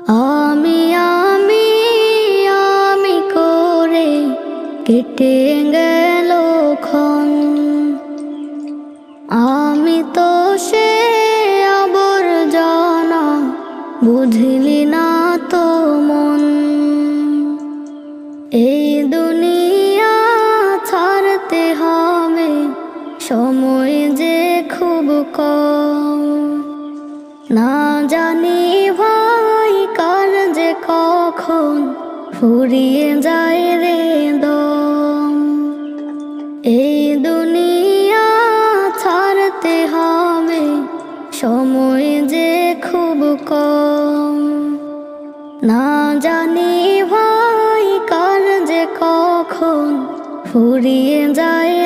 আমি আমি আমি করে কেটে গেল ক্ষণ। আমি তো সে আবর্জনা, বুঝলি না তো মন। এই দুনিয়া ছাড়তে হবে, সময় যে খুব কম। না জানি ভাই কার যে কখন ফুরিয়ে যায় রে দম। এই দুনিয়া ছাড়তে হবে, সময় যে খুব কম। না জানি ভাই কার যে কখন ফুরিয়ে যায়